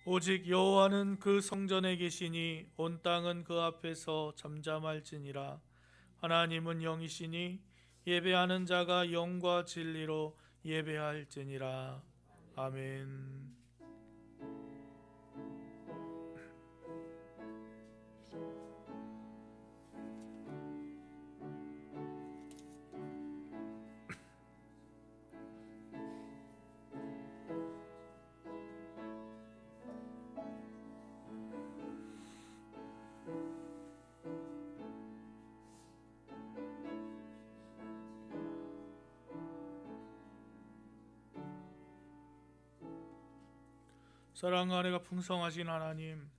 오직 여호와는 그 성전에 계시니 온 땅은 그 앞에서 잠잠할지니라. 하나님은 영이시니 예배하는 자가 영과 진리로 예배할지니라. 아멘. 사랑 안에가 풍성하신 하나님,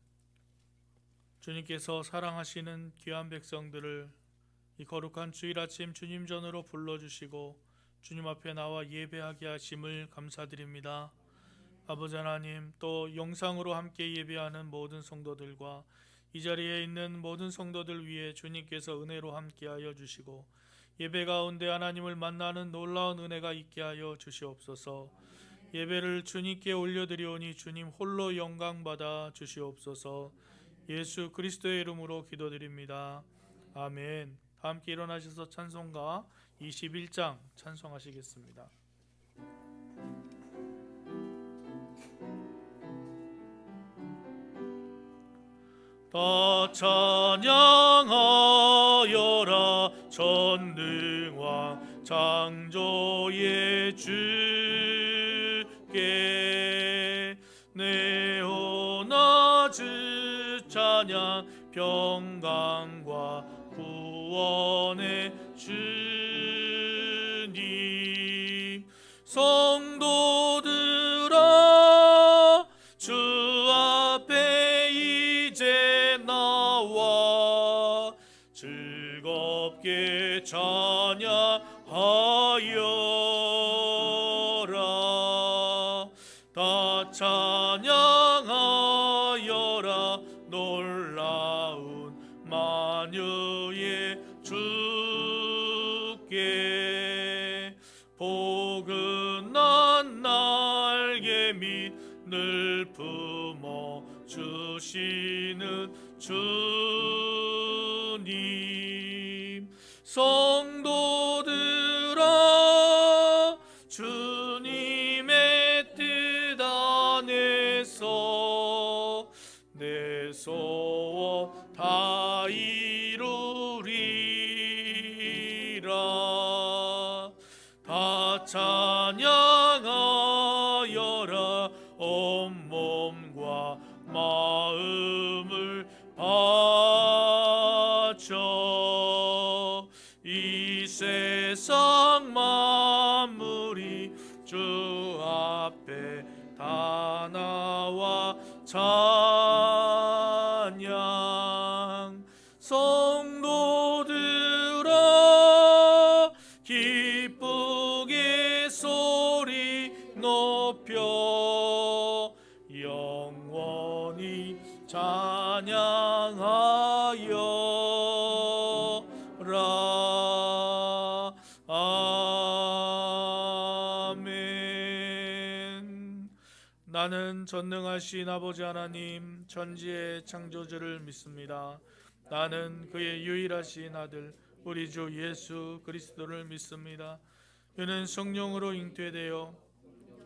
주님께서 사랑하시는 귀한 백성들을 이 거룩한 주일 아침 주님 전으로 불러주시고 주님 앞에 나와 예배하게 하심을 감사드립니다. 아버지 하나님, 또 영상으로 함께 예배하는 모든 성도들과 이 자리에 있는 모든 성도들 위해 주님께서 은혜로 함께하여 주시고 예배 가운데 하나님을 만나는 놀라운 은혜가 있게 하여 주시옵소서. 예배를 주님께 올려드리오니 주님 홀로 영광받아 주시옵소서. 예수 그리스도의 이름으로 기도드립니다. 아멘. 다 함께 일어나셔서 찬송가 21장 찬송하시겠습니다. 다 찬양하여라 전능왕 창조의 주께 네오나즈 찬양 평강과 구원의 주님. 성도들아 주 앞에 이제 나와 즐겁게 찬양하여라. 다 찬양하여라 놀라운 만유의 주께. 포근한 날개 밑을 품어 주시는 주님. 성도들아 주님의 뜻 안에서 내 소원 다 이루리라. 다 찬양하여라 온몸과 마음을 바쳐. 이 세상 만물이 주 앞에 다 나와 찬양. 성도들아 기쁘게 소리 높여 영원히 찬양하여라. 아멘. 나는 전능하신 아버지 하나님 천지의 창조주를 믿습니다. 나는 그의 유일하신 아들 우리 주 예수 그리스도를 믿습니다. 그는 성령으로 잉태되어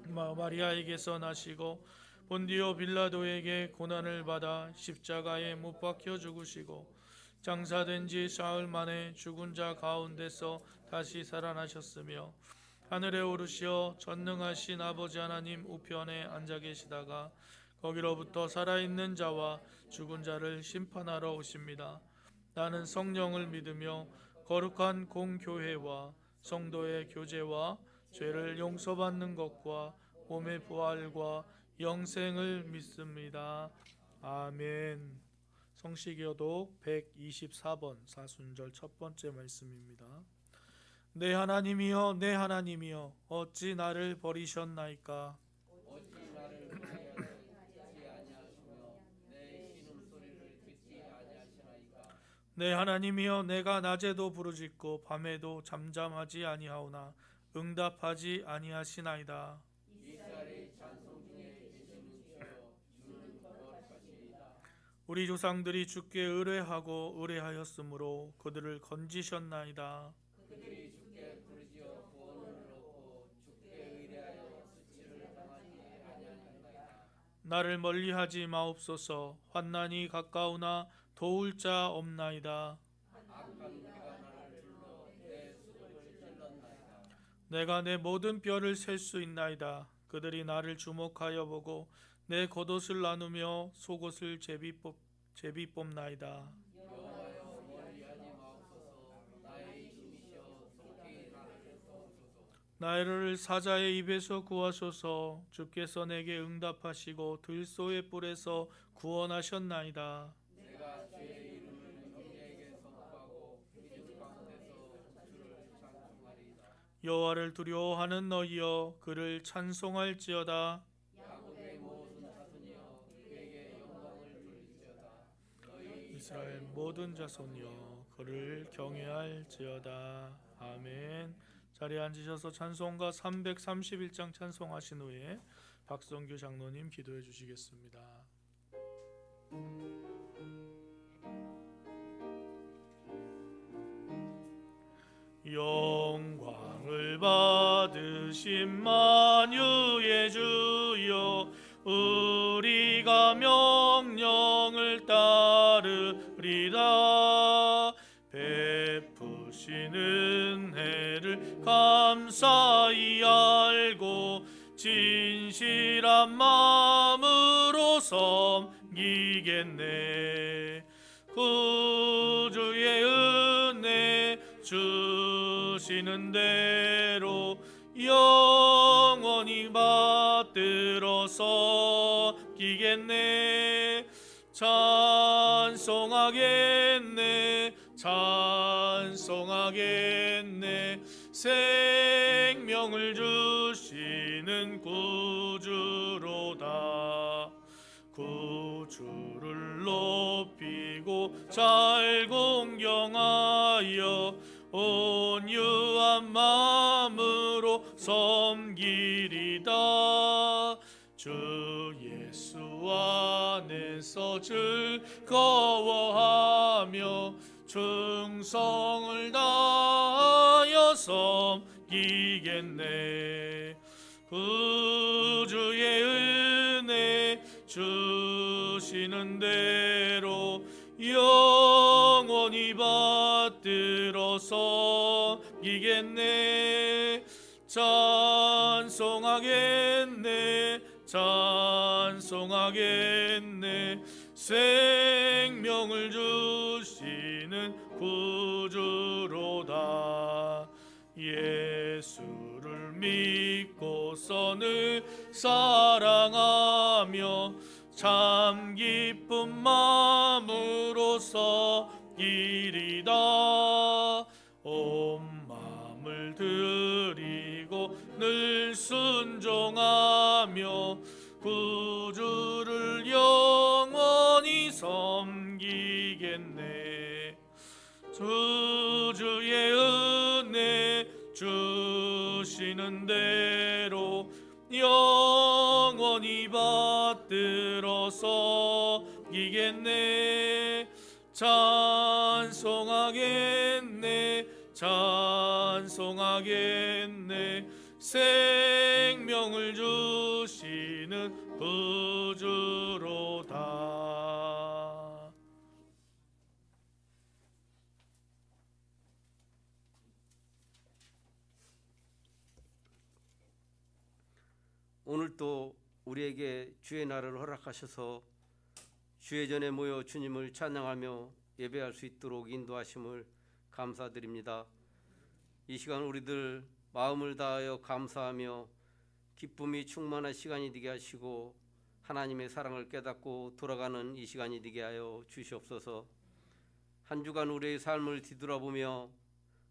마리아에게서 나시고 본디오 빌라도에게 고난을 받아 십자가에 못 박혀 죽으시고 장사된 지 사흘 만에 죽은 자 가운데서 다시 살아나셨으며 하늘에 오르시어 전능하신 아버지 하나님 우편에 앉아 계시다가 거기로부터 살아있는 자와 죽은 자를 심판하러 오십니다. 나는 성령을 믿으며 거룩한 공교회와 성도의 교제와 죄를 용서받는 것과 몸의 부활과 영생을 믿습니다. 아멘. 성시교독 124번 사순절 첫 번째 말씀입니다. 내 하나님이여 내 하나님이여 어찌 나를 버리셨나이까. 내 하나님이여 내가 낮에도 부르짖고 밤에도 잠잠하지 아니하오나 응답하지 아니하시나이다. 우리 조상들이 주께 의뢰하고 의뢰하였으므로 그들을 건지셨나이다. 그들이 주께 부르짖어 구원을 얻고 주께 의뢰하여 수치를 당하지 아니하였나이다. 나를 멀리하지 마옵소서. 환난이 가까우나 도울 자 없나이다. 악한 무리가 나를 둘러 내 수를 찔렀나이다. 내가 내 모든 뼈를 셀 수 있나이다. 그들이 나를 주목하여 보고 내 겉옷을 나누며 속옷을 제비 뽑나이다. 여호와여 멀리하지 마옵소서. 나의 힘이시여 속히 나를 도우소서. 나를 사자의 입에서 구하소서. 주께서 내게 응답하시고 들소의 뿔에서 구원하셨나이다. 내가 주의 이름을 형제에게 선포하고 민족 가운데서 주를 찬송하리이다. 여호와를 두려워하는 너희여 그를 찬송할지어다. 야곱의 모든 자손이여 그에게 영광을 돌릴지어다. 너희 이스라엘 모든 자손이여 그를 경외할지어다. 아멘. 자리에 앉으셔서 찬송가 331장 찬송하신 후에 박성규 장로님 기도해 주시겠습니다. 영광을 받으신 만유의 주여 우리가 명령을 따르리라. 베푸신 은혜를 감사히 알고 진실한 마음으로 섬기겠네. 구주의 은혜 주시는 대로 영원히 받들어 섬기겠네. 찬송하겠네. 찬송하겠네. 생명을 주시는 구주로다. 구주를 높이고 잘 공경하여 온유한 마음으로 섬기리다. 주 예수 안에서 즐거워하며 충성을 다하여 섬기겠네. 구주의 은혜 주시는 대로 영원히 받들어 섬기겠네. 찬송하겠네. 찬송하겠네. 생명을 주시는 구주로다. 예수를 믿고서 늘 사랑하며 참 기쁜 마음으로 섬기리다. 온 마음을 드리고 늘 순종하며 구주를 영원히 섬기겠네. 주의 은혜 주시는 대로 영원히 받들어 섬기겠네. 찬송하겠네. 찬송하겠네. 생명을 주시는 구주로다. 오늘도 우리에게 주의 날을 허락하셔서 주의 전에 모여 주님을 찬양하며 예배할 수 있도록 인도하심을 감사드립니다. 이 시간 우리들 마음을 다하여 감사하며 기쁨이 충만한 시간이 되게 하시고 하나님의 사랑을 깨닫고 돌아가는 이 시간이 되게 하여 주시옵소서. 한 주간 우리의 삶을 뒤돌아보며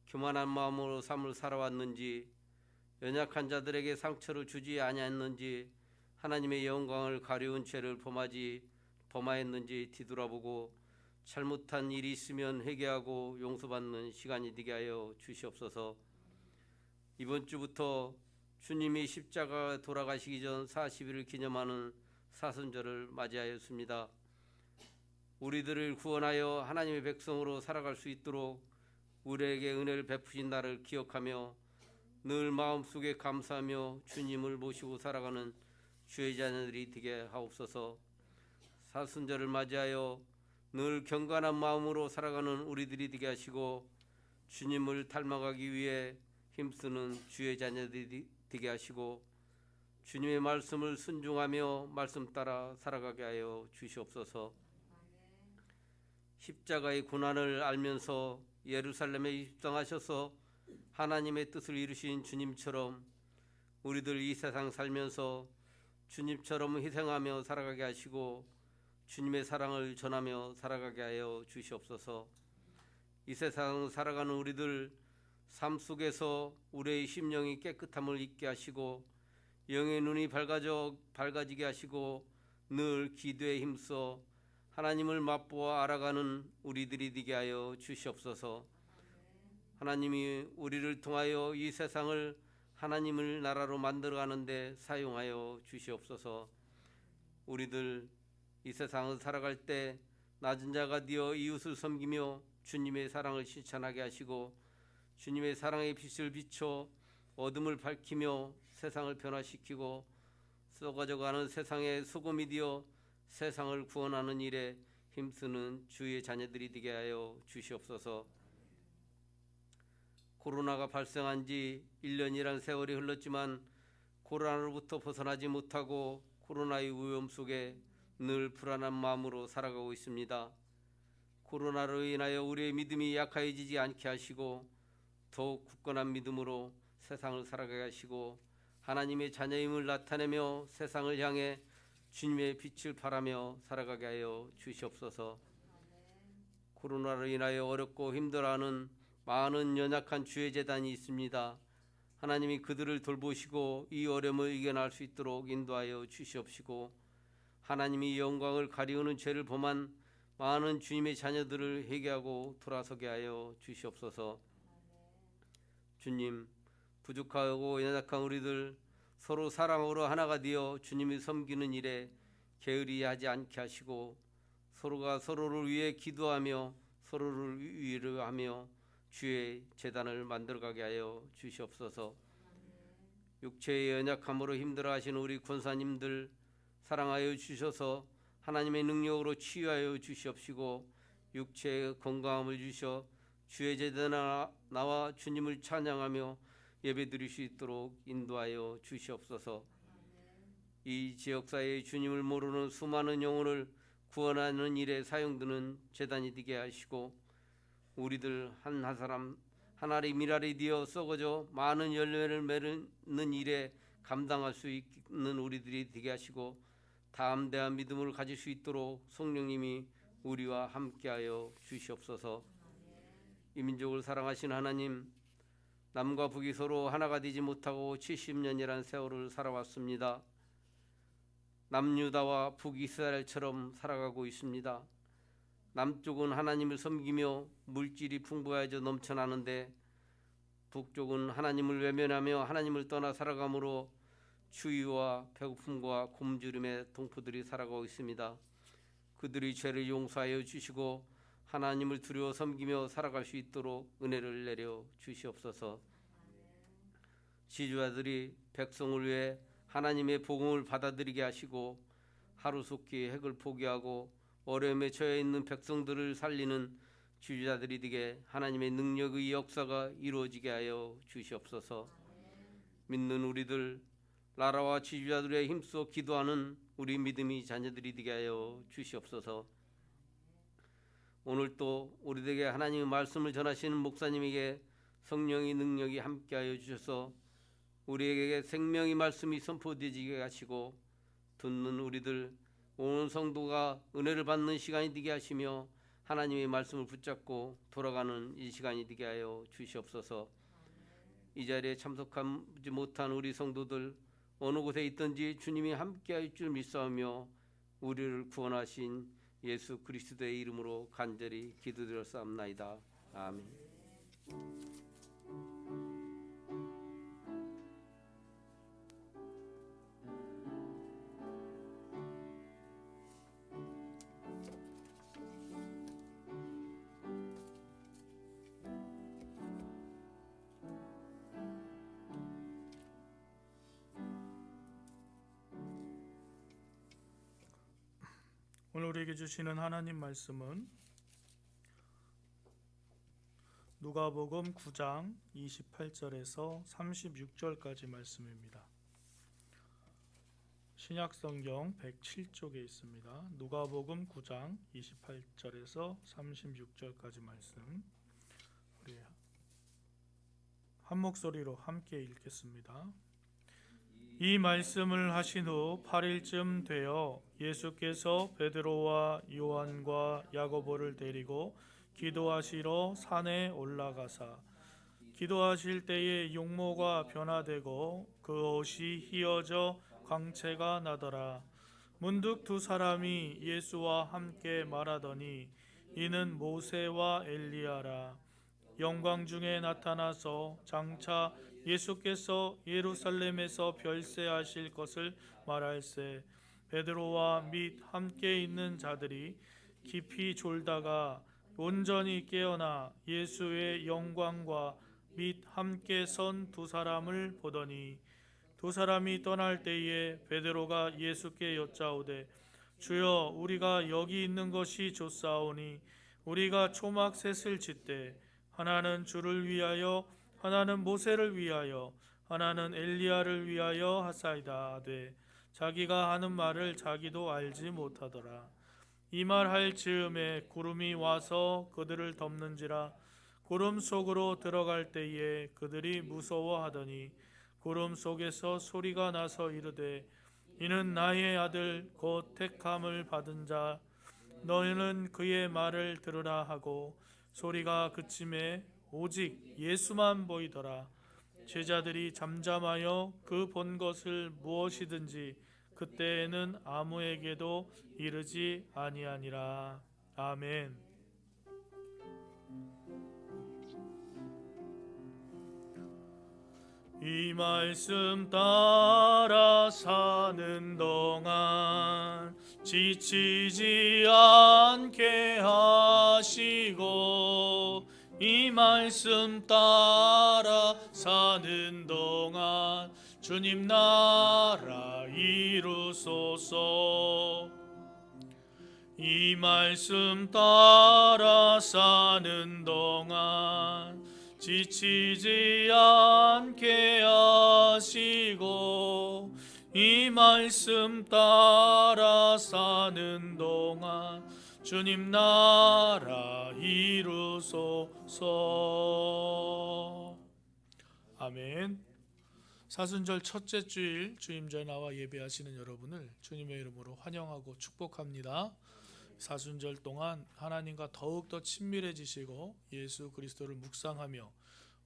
교만한 마음으로 삶을 살아왔는지, 연약한 자들에게 상처를 주지 아니했는지, 하나님의 영광을 가려운 죄를 범하였는지 뒤돌아보고 잘못한 일이 있으면 회개하고 용서받는 시간이 되게 하여 주시옵소서. 이번 주부터 주님이 십자가 돌아가시기 전 40일을 기념하는 사순절을 맞이하였습니다. 우리들을 구원하여 하나님의 백성으로 살아갈 수 있도록 우리에게 은혜를 베푸신 나를 기억하며 늘 마음속에 감사하며 주님을 모시고 살아가는 주의 자녀들이 되게 하옵소서. 사순절을 맞이하여 늘 경건한 마음으로 살아가는 우리들이 되게 하시고 주님을 닮아가기 위해 힘쓰는 주의 자녀들이 되게 하시고 주님의 말씀을 순종하며 말씀 따라 살아가게 하여 주시옵소서. 십자가의 고난을 알면서 예루살렘에 입성하셔서 하나님의 뜻을 이루신 주님처럼 우리들 이 세상 살면서 주님처럼 희생하며 살아가게 하시고 주님의 사랑을 전하며 살아가게 하여 주시옵소서. 이 세상 살아가는 우리들 삶 속에서 우리의 심령이 깨끗함을 잊게 하시고 영의 눈이 밝아지게 하시고 늘 기도에 힘써 하나님을 맛보아 알아가는 우리들이 되게 하여 주시옵소서. 하나님이 우리를 통하여 이 세상을 하나님을 나라로 만들어가는데 사용하여 주시옵소서. 우리들 이 세상을 살아갈 때 낮은 자가 되어 이웃을 섬기며 주님의 사랑을 실천하게 하시고 주님의 사랑의 빛을 비춰 어둠을 밝히며 세상을 변화시키고 썩어져가는 세상의 소금이 되어 세상을 구원하는 일에 힘쓰는 주의 자녀들이 되게 하여 주시옵소서. 코로나가 발생한 지 1년이란 세월이 흘렀지만 코로나로부터 벗어나지 못하고 코로나의 위험 속에 늘 불안한 마음으로 살아가고 있습니다. 코로나로 인하여 우리의 믿음이 약해지지 않게 하시고 더욱 굳건한 믿음으로 세상을 살아가게 하시고 하나님의 자녀임을 나타내며 세상을 향해 주님의 빛을 발하며 살아가게 하여 주시옵소서. 코로나로 인하여 어렵고 힘들어하는 많은 연약한 주의 재단이 있습니다. 하나님이 그들을 돌보시고 이 어려움을 이겨낼 수 있도록 인도하여 주시옵시고 하나님이 영광을 가리우는 죄를 범한 많은 주님의 자녀들을 회개하고 돌아서게 하여 주시옵소서. 주님, 부족하고 연약한 우리들 서로 사랑으로 하나가 되어 주님을 섬기는 일에 게으리 하지 않게 하시고 서로가 서로를 위해 기도하며 서로를 위로하며 주의 제단을 만들어가게 하여 주시옵소서. 육체의 연약함으로 힘들어하시는 우리 권사님들 사랑하여 주셔서 하나님의 능력으로 치유하여 주시옵시고 육체의 건강함을 주셔 주의 제단에 나와 주님을 찬양하며 예배드릴 수 있도록 인도하여 주시옵소서. 이 지역사회의 주님을 모르는 수많은 영혼을 구원하는 일에 사용되는 제단이 되게 하시고 우리들 한 사람 한 알이 밀알이 되어 썩어져 많은 열매를 맺는 일에 감당할 수 있는 우리들이 되게 하시고 담대한 믿음을 가질 수 있도록 성령님이 우리와 함께하여 주시옵소서. 이 민족을 사랑하신 하나님, 남과 북이 서로 하나가 되지 못하고 70년이란 세월을 살아왔습니다. 남유다와 북이스라엘처럼 살아가고 있습니다. 남쪽은 하나님을 섬기며 물질이 풍부해져 넘쳐나는데 북쪽은 하나님을 외면하며 하나님을 떠나 살아감으로 추위와 배고픔과 굶주림의 동포들이 살아가고 있습니다. 그들이 죄를 용서하여 주시고 하나님을 두려워 섬기며 살아갈 수 있도록 은혜를 내려 주시옵소서. 지주자들이 백성을 위해 하나님의 복음을 받아들이게 하시고 하루속히 핵을 포기하고 어려움에 처해 있는 백성들을 살리는 지주자들이 되게 하나님의 능력의 역사가 이루어지게 하여 주시옵소서. 믿는 우리들 나라와 지주자들의 힘써 기도하는 우리 믿음의 자녀들이 되게 하여 주시옵소서. 오늘 또 우리에게 하나님의 말씀을 전하시는 목사님에게 성령의 능력이 함께하여 주셔서 우리에게 생명의 말씀이 선포되게 하시고 듣는 우리들 온 성도가 은혜를 받는 시간이 되게 하시며 하나님의 말씀을 붙잡고 돌아가는 이 시간이 되게 하여 주시옵소서. 이 자리에 참석하지 못한 우리 성도들 어느 곳에 있든지 주님이 함께할 줄 믿사오며 우리를 구원하신 예수 그리스도의 이름으로 간절히 기도드렸사옵나이다. 아멘. 오늘 우리에게 주시는 하나님 말씀은 누가복음 9장 28절에서 36절까지 말씀입니다. 신약성경 107쪽에 있습니다. 누가복음 9장 28절에서 36절까지 말씀 우리 한 목소리로 함께 읽겠습니다. 이 말씀을 하신 후 8일쯤 되어 예수께서 베드로와 요한과 야고보를 데리고 기도하시러 산에 올라가사 기도하실 때에 용모가 변화되고 그 옷이 휘어져 광채가 나더라. 문득 두 사람이 예수와 함께 말하더니 이는 모세와 엘리야라. 영광 중에 나타나서 장차 예수께서 예루살렘에서 별세하실 것을 말할세. 베드로와 및 함께 있는 자들이 깊이 졸다가 온전히 깨어나 예수의 영광과 및 함께 선 두 사람을 보더니 두 사람이 떠날 때에 베드로가 예수께 여짜오되 주여 우리가 여기 있는 것이 좋사오니 우리가 초막 셋을 짓되 하나는 주를 위하여 하나는 모세를 위하여 하나는 엘리야를 위하여 하사이다 하되 자기가 하는 말을 자기도 알지 못하더라. 이 말 할 즈음에 구름이 와서 그들을 덮는지라. 구름 속으로 들어갈 때에 그들이 무서워하더니 구름 속에서 소리가 나서 이르되 이는 나의 아들 곧 택함을 받은 자 너희는 그의 말을 들으라 하고 소리가 그침에 오직 예수만 보이더라. 제자들이 잠잠하여 그 본 것을 무엇이든지 그때에는 아무에게도 이르지 아니하니라. 아멘. 이 말씀 따라 사는 동안 지치지 않게 하시고 이 말씀 따라 사는 동안 주님 나라 이루소서. 이 말씀 따라 사는 동안 지치지 않게 하시고 이 말씀 따라 사는 동안 주님 나라 이루소서. 아멘. 사순절 첫째 주일 주임절 나와 예배하시는 여러분을 주님의 이름으로 환영하고 축복합니다. 사순절 동안 하나님과 더욱더 친밀해지시고 예수 그리스도를 묵상하며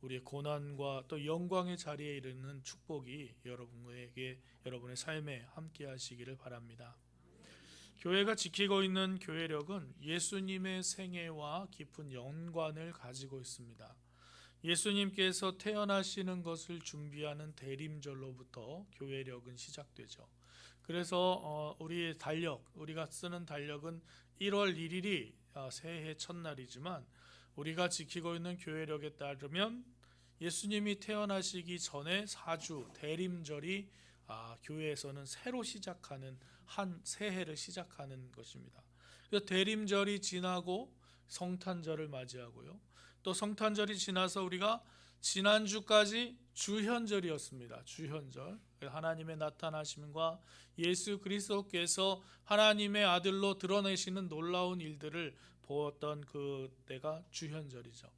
우리의 고난과 또 영광의 자리에 이르는 축복이 여러분의 삶에 함께 하시기를 바랍니다. 교회가 지키고 있는 교회력은 예수님의 생애와 깊은 연관을 가지고 있습니다. 예수님께서 태어나시는 것을 준비하는 대림절로부터 교회력은 시작되죠. 그래서 우리가 쓰는 달력은 1월 1일이 새해 첫날이지만 우리가 지키고 있는 교회력에 따르면 예수님이 태어나시기 전에 4주 대림절이 교회에서는 새로 시작하는 한 새해를 시작하는 것입니다. 그래서 대림절이 지나고 성탄절을 맞이하고요. 또 성탄절이 지나서 우리가 지난주까지 주현절이었습니다. 주현절. 하나님의 나타나심과 예수 그리스도께서 하나님의 아들로 드러내시는 놀라운 일들을 보았던 그때가 주현절이죠.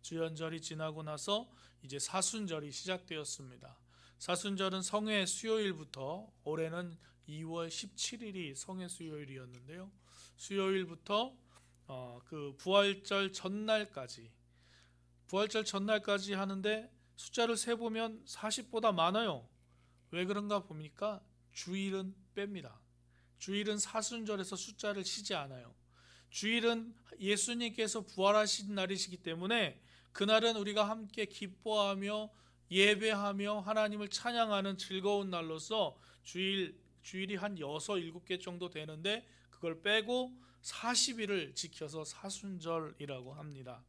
주현절이 지나고 나서 이제 사순절이 시작되었습니다. 사순절은 성회 수요일부터 올해는 2월 17일이 성회 수요일이었는데요. 수요일부터 그 부활절 전날까지 하는데 숫자를 세보면 40보다 많아요. 왜 그런가 보니까 주일은 뺍니다. 주일은 사순절에서 숫자를 치지 않아요. 주일은 예수님께서 부활하신 날이시기 때문에 그날은 우리가 함께 기뻐하며 예배하며 하나님을 찬양하는 즐거운 날로서 주일이 한 6, 7개 정도 되는데 그걸 빼고 40일을 지켜서 사순절이라고 합니다.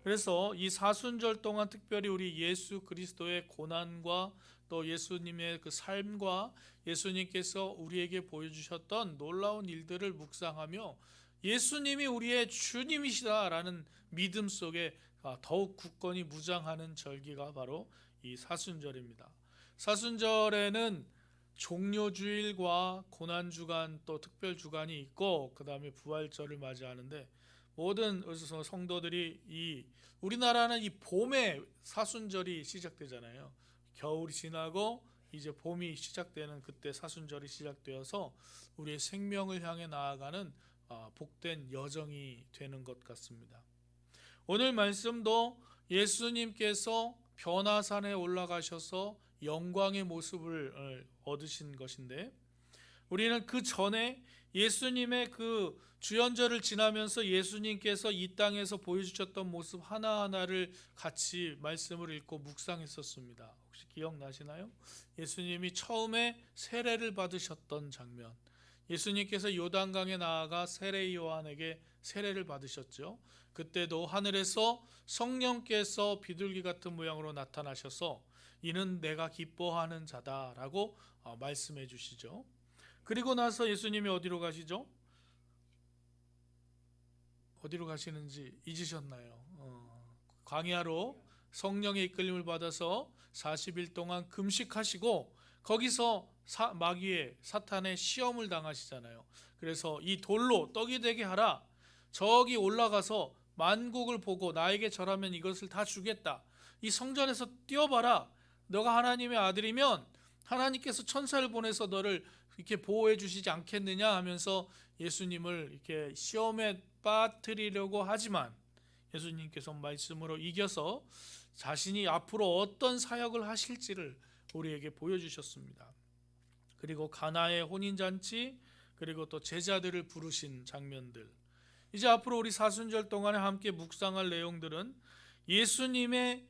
그래서 이 사순절 동안 특별히 우리 예수 그리스도의 고난과 또 예수님의 그 삶과 예수님께서 우리에게 보여주셨던 놀라운 일들을 묵상하며 예수님이 우리의 주님이시다라는 믿음 속에 더욱 굳건히 무장하는 절기가 바로 이 사순절입니다. 사순절에는 종료주일과 고난주간 또 특별주간이 있고 그 다음에 부활절을 맞이하는데 모든 성도들이 우리나라는 이 봄에 사순절이 시작되잖아요. 겨울이 지나고 이제 봄이 시작되는 그때 사순절이 시작되어서 우리의 생명을 향해 나아가는 복된 여정이 되는 것 같습니다. 오늘 말씀도 예수님께서 변화산에 올라가셔서 영광의 모습을 얻으신 것인데 우리는 그 전에 예수님의 그 주연절을 지나면서 예수님께서 이 땅에서 보여주셨던 모습 하나하나를 같이 말씀을 읽고 묵상했었습니다. 혹시 기억나시나요? 예수님이 처음에 세례를 받으셨던 장면, 예수님께서 요단강에 나아가 세례 요한에게 세례를 받으셨죠. 그때도 하늘에서 성령께서 비둘기 같은 모양으로 나타나셔서 이는 내가 기뻐하는 자다라고 말씀해 주시죠. 그리고 나서 예수님이 어디로 가시죠? 어디로 가시는지 잊으셨나요? 광야로 성령의 이끌림을 받아서 40일 동안 금식하시고 거기서 마귀의 사탄의 시험을 당하시잖아요. 그래서 이 돌로 떡이 되게 하라. 저기 올라가서 만국을 보고 나에게 절하면 이것을 다 주겠다. 이 성전에서 뛰어봐라. 너가 하나님의 아들이면 하나님께서 천사를 보내서 너를 이렇게 보호해 주시지 않겠느냐 하면서 예수님을 이렇게 시험에 빠뜨리려고 하지만 예수님께서 말씀으로 이겨서 자신이 앞으로 어떤 사역을 하실지를 우리에게 보여주셨습니다. 그리고 가나의 혼인잔치, 그리고 또 제자들을 부르신 장면들, 이제 앞으로 우리 사순절 동안에 함께 묵상할 내용들은 예수님이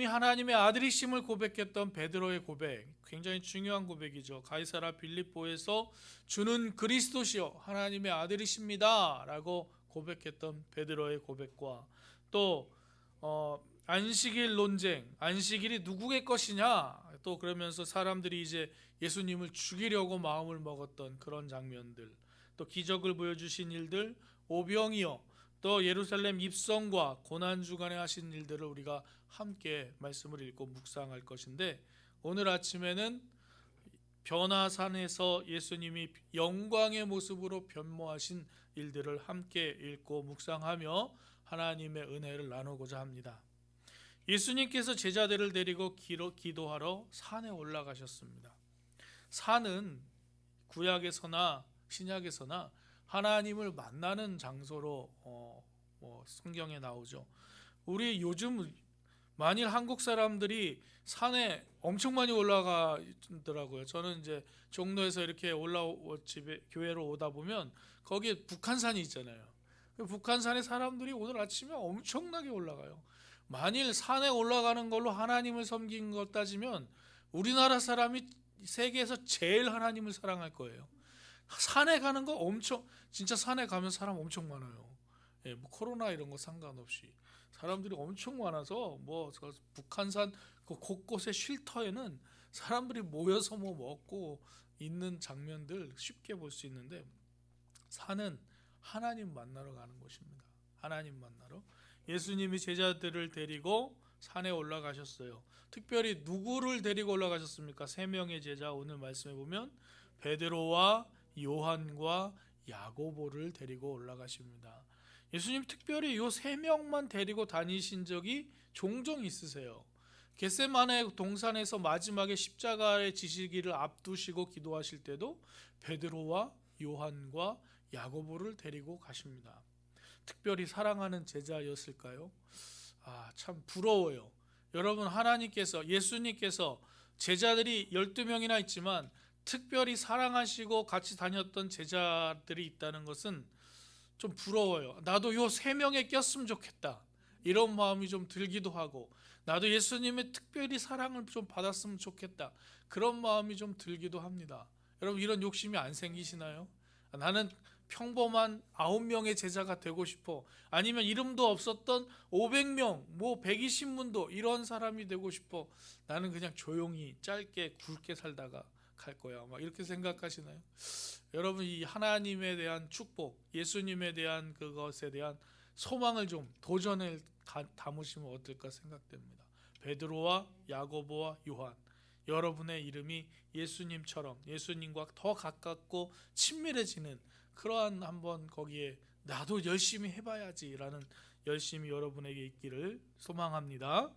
하나님의 아들이심을 고백했던 베드로의 고백, 굉장히 중요한 고백이죠. 가이사라 빌립보에서 주는 그리스도시요 하나님의 아들이십니다 라고 고백했던 베드로의 고백과 또 안식일 논쟁, 안식일이 누구의 것이냐, 또 그러면서 사람들이 이제 예수님을 죽이려고 마음을 먹었던 그런 장면들, 또 기적을 보여주신 일들, 오병이어, 또 예루살렘 입성과 고난주간에 하신 일들을 우리가 함께 말씀을 읽고 묵상할 것인데, 오늘 아침에는 변화산에서 예수님이 영광의 모습으로 변모하신 일들을 함께 읽고 묵상하며 하나님의 은혜를 나누고자 합니다. 예수님께서 제자들을 데리고 기도하러 산에 올라가셨습니다. 산은 구약에서나 신약에서나 하나님을 만나는 장소로 성경에 나오죠. 우리 요즘 만일 한국 사람들이 산에 엄청 많이 올라가더라고요. 저는 이제 종로에서 이렇게 교회로 오다 보면 거기에 북한산이 있잖아요. 북한산에 사람들이 오늘 아침에 엄청나게 올라가요. 만일 산에 올라가는 걸로 하나님을 섬긴 것 따지면 우리나라 사람이 세계에서 제일 하나님을 사랑할 거예요. 산에 가는 거 진짜 산에 가면 사람 엄청 많아요. 뭐 코로나 이런 거 상관없이 사람들이 엄청 많아서 북한산 그 곳곳의 쉴터에는 사람들이 모여서 먹고 있는 장면들 쉽게 볼 수 있는데, 산은 하나님 만나러 가는 곳입니다. 하나님 만나러 예수님이 제자들을 데리고 산에 올라가셨어요. 특별히 누구를 데리고 올라가셨습니까? 3명의 제자, 오늘 말씀해 보면 베드로와 요한과 야고보를 데리고 올라가십니다. 예수님 특별히 이 3명만 데리고 다니신 적이 종종 있으세요. 겟세마네 동산에서 마지막에 십자가의 지시기를 앞두시고 기도하실 때도 베드로와 요한과 야고보를 데리고 가십니다. 특별히 사랑하는 제자였을까요? 참 부러워요. 여러분, 예수님께서 제자들이 12명이나 있지만 특별히 사랑하시고 같이 다녔던 제자들이 있다는 것은 좀 부러워요. 나도 요 3명에 꼈으면 좋겠다, 이런 마음이 좀 들기도 하고, 나도 예수님의 특별히 사랑을 좀 받았으면 좋겠다, 그런 마음이 좀 들기도 합니다. 여러분, 이런 욕심이 안 생기시나요? 나는 평범한 9명의 제자가 되고 싶어. 아니면 이름도 없었던 500명, 뭐 120문도 이런 사람이 되고 싶어. 나는 그냥 조용히 짧게 굵게 살다가 갈 거야. 막 이렇게 생각하시나요? 여러분, 이 하나님에 대한 축복, 예수님에 대한 그것에 대한 소망을 좀 도전을 담으시면 어떨까 생각됩니다. 베드로와 야고보와 요한, 여러분의 이름이 예수님처럼 예수님과 더 가깝고 친밀해지는 그러한 한번 거기에 나도 열심히 해봐야지라는 열심이 여러분에게 있기를 소망합니다.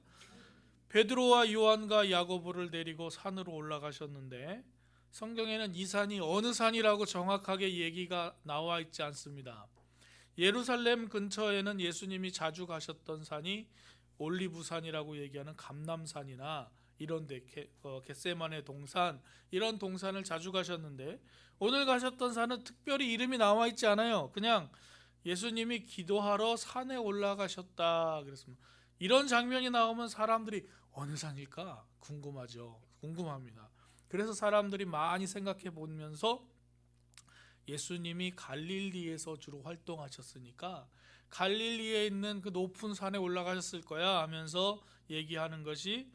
베드로와 요한과 야고보를 데리고 산으로 올라가셨는데 성경에는 이 산이 어느 산이라고 정확하게 얘기가 나와 있지 않습니다. 예루살렘 근처에는 예수님이 자주 가셨던 산이 올리브산이라고 얘기하는 감람산이나 이런데 겟세마네 동산, 이런 동산을 자주 가셨는데 오늘 가셨던 산은 특별히 이름이 나와 있지 않아요. 그냥 예수님이 기도하러 산에 올라가셨다 그랬습니다. 이런 장면이 나오면 사람들이 어느 산일까 궁금하죠. 궁금합니다. 그래서 사람들이 많이 생각해 보면서 예수님이 갈릴리에서 주로 활동하셨으니까 갈릴리에 있는 그 높은 산에 올라가셨을 거야 하면서 얘기하는 것이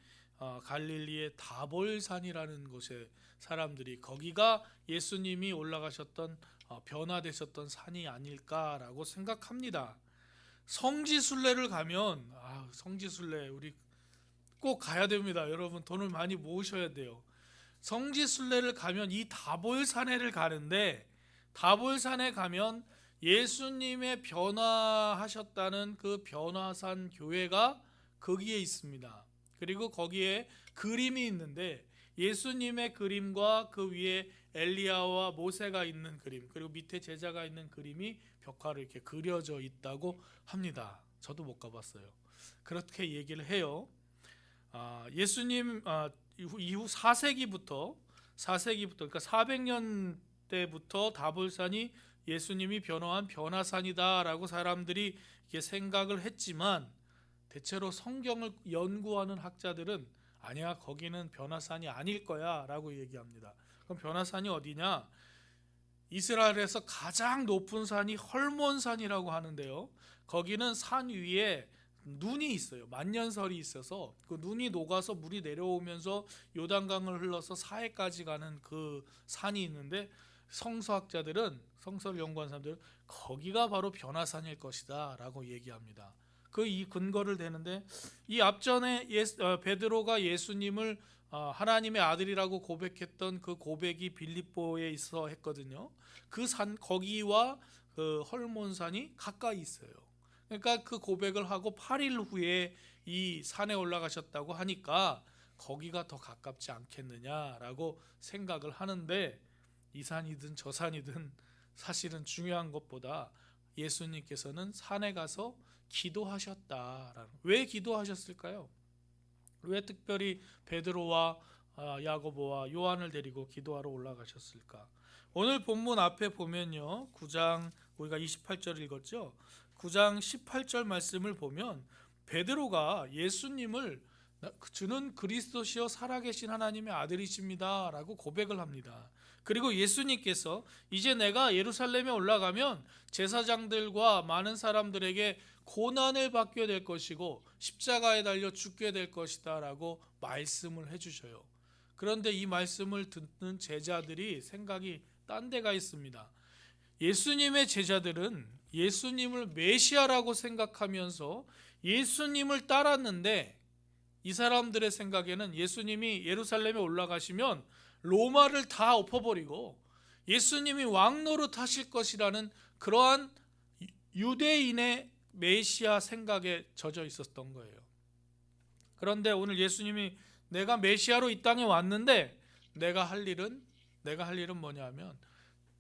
갈릴리의 다볼산이라는 곳에 사람들이 거기가 예수님이 올라가셨던 변화되셨던 산이 아닐까라고 생각합니다. 성지순례를 가면 성지순례 우리 꼭 가야 됩니다. 여러분 돈을 많이 모으셔야 돼요. 성지순례를 가면 이 다볼산에를 가는데 다볼산에 가면 예수님의 변화하셨다는 그 변화산 교회가 거기에 있습니다. 그리고 거기에 그림이 있는데 예수님의 그림과 그 위에 엘리야와 모세가 있는 그림, 그리고 밑에 제자가 있는 그림이 벽화로 이렇게 그려져 있다고 합니다. 저도 못 가봤어요. 그렇게 얘기를 해요. 예수님 이후 4세기부터 그러니까 400년 때부터 다볼산이 예수님이 변화한 변화산이다라고 사람들이 이렇게 생각을 했지만 대체로 성경을 연구하는 학자들은 아니야, 거기는 변화산이 아닐 거야 라고 얘기합니다. 그럼 변화산이 어디냐? 이스라엘에서 가장 높은 산이 헐몬산이라고 하는데요, 거기는 산 위에 눈이 있어요. 만년설이 있어서 그 눈이 녹아서 물이 내려오면서 요단강을 흘러서 사해까지 가는 그 산이 있는데 성서학자들은, 성서를 연구한 사람들은 거기가 바로 변화산일 것이다 라고 얘기합니다. 이 근거를 대는데 이 앞전에 베드로가 예수님을 하나님의 아들이라고 고백했던 그 고백이 빌립보에 있어 했거든요. 그 산 거기와 그 헐몬산이 가까이 있어요. 그러니까 그 고백을 하고 8일 후에 이 산에 올라가셨다고 하니까 거기가 더 가깝지 않겠느냐라고 생각을 하는데, 이 산이든 저 산이든 사실은 중요한 것보다 예수님께서는 산에 가서 기도하셨다라는. 왜 기도하셨을까요? 왜 특별히 베드로와 야고보와 요한을 데리고 기도하러 올라가셨을까? 오늘 본문 앞에 보면요, 9장 우리가 28절 읽었죠. 9장 18절 말씀을 보면 베드로가 예수님을 주는 그리스도시요 살아계신 하나님의 아들이십니다 라고 고백을 합니다. 그리고 예수님께서 이제 내가 예루살렘에 올라가면 제사장들과 많은 사람들에게 고난을 받게 될 것이고 십자가에 달려 죽게 될 것이다 라고 말씀을 해주셔요. 그런데 이 말씀을 듣는 제자들이 생각이 딴 데가 있습니다. 예수님의 제자들은 예수님을 메시아라고 생각하면서 예수님을 따랐는데, 이 사람들의 생각에는 예수님이 예루살렘에 올라가시면 로마를 다 엎어버리고 예수님이 왕노릇 하실 것이라는 그러한 유대인의 메시아 생각에 젖어 있었던 거예요. 그런데 오늘 예수님이 내가 메시아로 이 땅에 왔는데 내가 할 일은 뭐냐 하면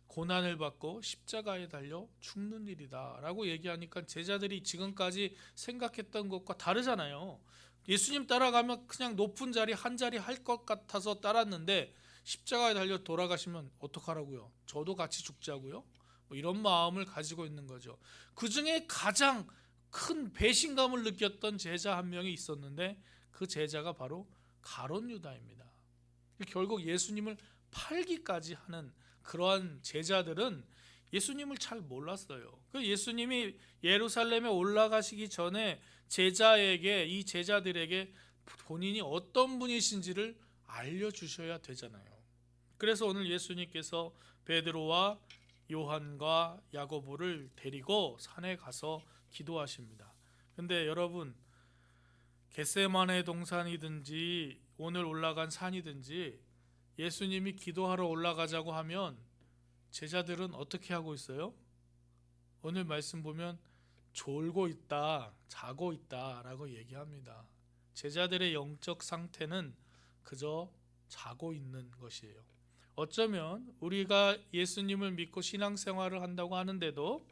고난을 받고 십자가에 달려 죽는 일이다 라고 얘기하니까 제자들이 지금까지 생각했던 것과 다르잖아요. 예수님 따라가면 그냥 높은 자리 한 자리 할 것 같아서 따랐는데 십자가에 달려 돌아가시면 어떡하라고요? 저도 같이 죽자고요? 이런 마음을 가지고 있는 거죠. 그 중에 가장 큰 배신감을 느꼈던 제자 한 명이 있었는데 그 제자가 바로 가룟 유다입니다. 결국 예수님을 팔기까지 하는 그러한 제자들은 예수님을 잘 몰랐어요. 그 예수님이 예루살렘에 올라가시기 전에 이 제자들에게 본인이 어떤 분이신지를 알려주셔야 되잖아요. 그래서 오늘 예수님께서 베드로와 요한과 야고보를 데리고 산에 가서 기도하십니다. 근데 여러분, 겟세마네 동산이든지 오늘 올라간 산이든지 예수님이 기도하러 올라가자고 하면 제자들은 어떻게 하고 있어요? 오늘 말씀 보면 졸고 있다, 자고 있다라고 얘기합니다. 제자들의 영적 상태는 그저 자고 있는 것이에요. 어쩌면 우리가 예수님을 믿고 신앙생활을 한다고 하는데도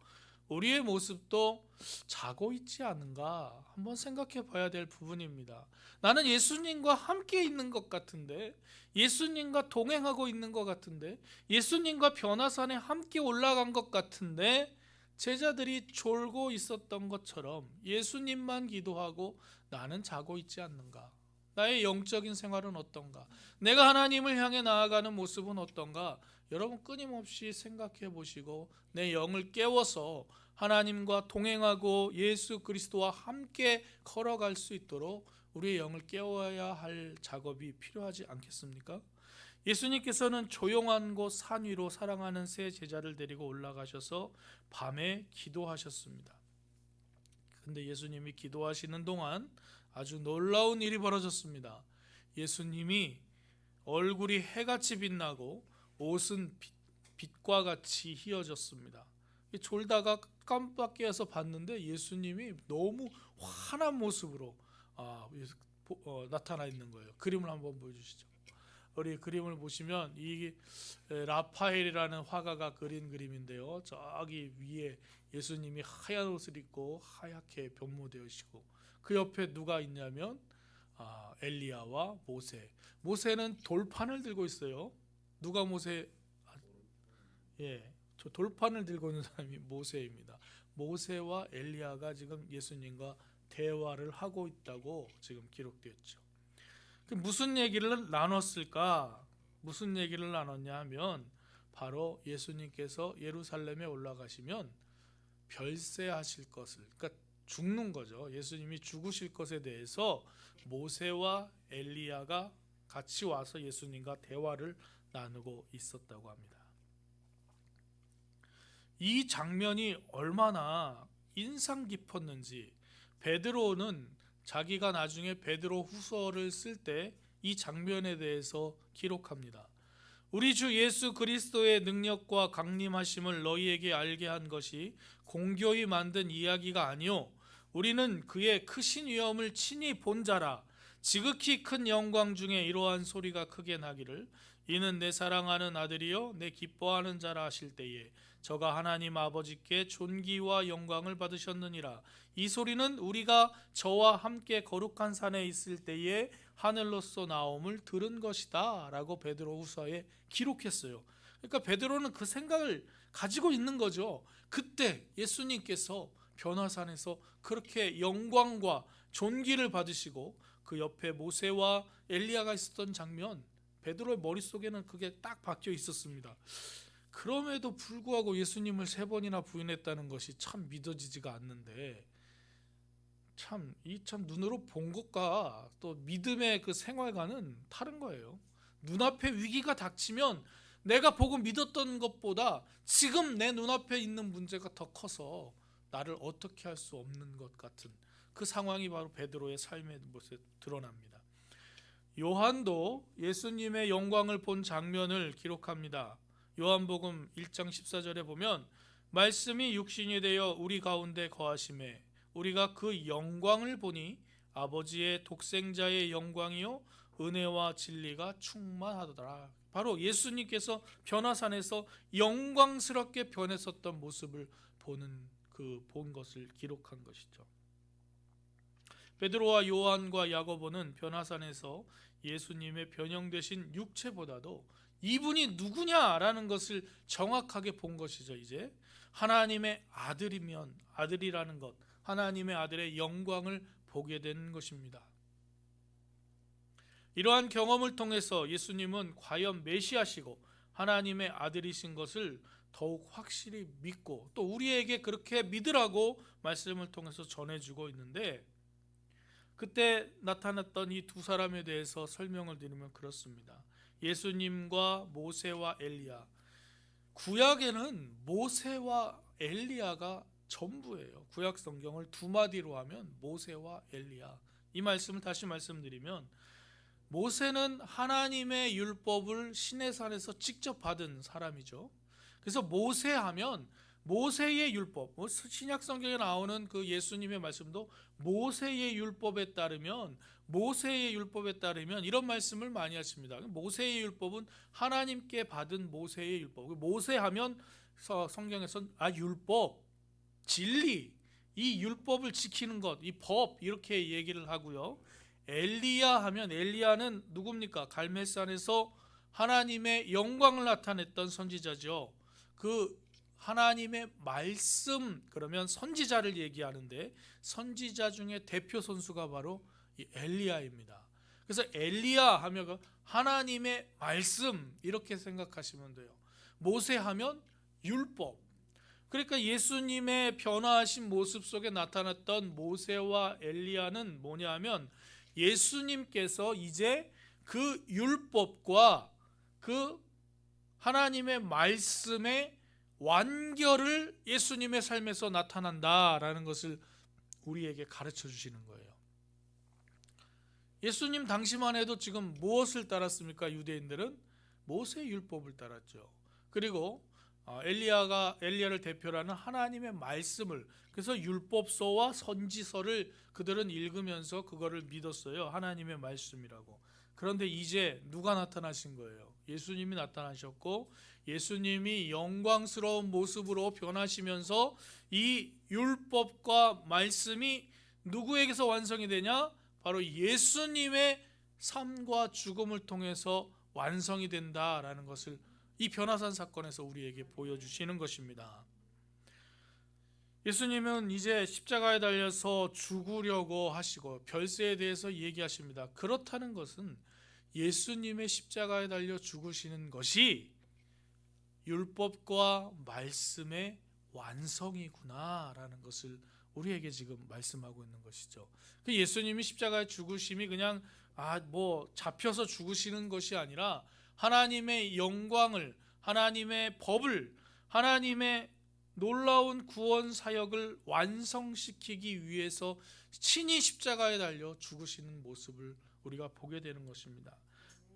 우리의 모습도 자고 있지 않은가 한번 생각해 봐야 될 부분입니다. 나는 예수님과 함께 있는 것 같은데, 예수님과 동행하고 있는 것 같은데, 예수님과 변화산에 함께 올라간 것 같은데, 제자들이 졸고 있었던 것처럼 예수님만 기도하고 나는 자고 있지 않는가? 나의 영적인 생활은 어떤가? 내가 하나님을 향해 나아가는 모습은 어떤가? 여러분 끊임없이 생각해 보시고 내 영을 깨워서 하나님과 동행하고 예수 그리스도와 함께 걸어갈 수 있도록 우리의 영을 깨워야 할 작업이 필요하지 않겠습니까? 예수님께서는 조용한 곳 산 위로 사랑하는 세 제자를 데리고 올라가셔서 밤에 기도하셨습니다. 근데 예수님이 기도하시는 동안 아주 놀라운 일이 벌어졌습니다. 예수님이 얼굴이 해같이 빛나고 옷은 빛과 같이 희어졌습니다. 졸다가 깜빡 깨어서 봤는데 예수님이 너무 환한 모습으로 나타나 있는 거예요. 그림을 한번 보여주시죠. 우리 그림을 보시면 이 라파엘이라는 화가가 그린 그림인데요. 저기 위에 예수님이 하얀 옷을 입고 하얗게 변모되시고 그 옆에 누가 있냐면 엘리야와 모세. 모세는 돌판을 들고 있어요. 누가 모세? 저 돌판을 들고 있는 사람이 모세입니다. 모세와 엘리야가 지금 예수님과 대화를 하고 있다고 지금 기록되었죠. 무슨 얘기를 나눴을까? 무슨 얘기를 나눴냐 하면 바로 예수님께서 예루살렘에 올라가시면 별세하실 것을, 그러니까 죽는 거죠. 예수님이 죽으실 것에 대해서 모세와 엘리야가 같이 와서 예수님과 대화를 나누고 있었다고 합니다. 이 장면이 얼마나 인상 깊었는지 베드로는 자기가 나중에 베드로 후서를 쓸 때 이 장면에 대해서 기록합니다. 우리 주 예수 그리스도의 능력과 강림하심을 너희에게 알게 한 것이 공교히 만든 이야기가 아니요 우리는 그의 크신 위엄을 친히 본 자라. 지극히 큰 영광 중에 이러한 소리가 크게 나기를 이는 내 사랑하는 아들이요 내 기뻐하는 자라 하실 때에 저가 하나님 아버지께 존귀와 영광을 받으셨느니라. 이 소리는 우리가 저와 함께 거룩한 산에 있을 때에 하늘로서 나옴을 들은 것이다 라고 베드로후서에 기록했어요. 그러니까 베드로는 그 생각을 가지고 있는 거죠. 그때 예수님께서 변화산에서 그렇게 영광과 존귀를 받으시고 그 옆에 모세와 엘리야가 있었던 장면, 베드로의 머릿속에는 그게 딱 박혀 있었습니다. 그럼에도 불구하고 예수님을 3번이나 부인했다는 것이 참 믿어지지가 않는데 참 눈으로 본 것과 또 믿음의 그 생활과는 다른 거예요. 눈앞에 위기가 닥치면 내가 보고 믿었던 것보다 지금 내 눈앞에 있는 문제가 더 커서 나를 어떻게 할 수 없는 것 같은 그 상황이 바로 베드로의 삶의 모습에 드러납니다. 요한도 예수님의 영광을 본 장면을 기록합니다. 요한복음 1장 14절에 보면 말씀이 육신이 되어 우리 가운데 거하심에 우리가 그 영광을 보니 아버지의 독생자의 영광이요 은혜와 진리가 충만하더라. 바로 예수님께서 변화산에서 영광스럽게 변했었던 모습을 본 것을 기록한 것이죠. 베드로와 요한과 야고보는 변화산에서 예수님의 변형되신 육체보다도 이분이 누구냐라는 것을 정확하게 본 것이죠. 이제 하나님의 아들이라는 것, 하나님의 아들의 영광을 보게 된 것입니다. 이러한 경험을 통해서 예수님은 과연 메시아시고 하나님의 아들이신 것을 더욱 확실히 믿고 또 우리에게 그렇게 믿으라고 말씀을 통해서 전해주고 있는데, 그때 나타났던 이 두 사람에 대해서 설명을 드리면 그렇습니다. 예수님과 모세와 엘리야. 구약에는 모세와 엘리야가 전부예요. 구약 성경을 두 마디로 하면 모세와 엘리야. 이 말씀을 다시 말씀드리면, 모세는 하나님의 율법을 시내산에서 직접 받은 사람이죠. 그래서 모세하면 모세의 율법, 신약 성경에 나오는 그 예수님의 말씀도 모세의 율법에 따르면 이런 말씀을 많이 하십니다. 모세의 율법은 하나님께 받은 모세의 율법. 모세하면 성경에서는 율법, 진리, 이 율법을 지키는 것, 이 법, 이렇게 얘기를 하고요. 엘리야 하면 엘리야는 누굽니까? 갈멜산에서 하나님의 영광을 나타냈던 선지자죠. 그 하나님의 말씀, 그러면 선지자를 얘기하는데 선지자 중에 대표 선수가 바로 이 엘리야입니다. 그래서 엘리야 하면 하나님의 말씀, 이렇게 생각하시면 돼요. 모세 하면 율법. 그러니까 예수님의 변화하신 모습 속에 나타났던 모세와 엘리야는 뭐냐 하면, 예수님께서 이제 그 율법과 그 하나님의 말씀의 완결을 예수님의 삶에서 나타난다라는 것을 우리에게 가르쳐 주시는 거예요. 예수님 당시만 해도 지금 무엇을 따랐습니까? 유대인들은 모세의 율법을 따랐죠. 그리고 엘리야를 대표로 하는 하나님의 말씀을, 그래서 율법서와 선지서를 그들은 읽으면서 그거를 믿었어요. 하나님의 말씀이라고. 그런데 이제 누가 나타나신 거예요? 예수님이 나타나셨고, 예수님이 영광스러운 모습으로 변하시면서 이 율법과 말씀이 누구에게서 완성이 되냐? 바로 예수님의 삶과 죽음을 통해서 완성이 된다라는 것을 이 변화산 사건에서 우리에게 보여주시는 것입니다. 예수님은 이제 십자가에 달려서 죽으려고 하시고 별세에 대해서 얘기하십니다. 그렇다는 것은 예수님의 십자가에 달려 죽으시는 것이 율법과 말씀의 완성이구나라는 것을 우리에게 지금 말씀하고 있는 것이죠. 예수님이 십자가에 죽으심이 그냥 잡혀서 죽으시는 것이 아니라 하나님의 영광을, 하나님의 법을, 하나님의 놀라운 구원 사역을 완성시키기 위해서 친히 십자가에 달려 죽으시는 모습을 우리가 보게 되는 것입니다.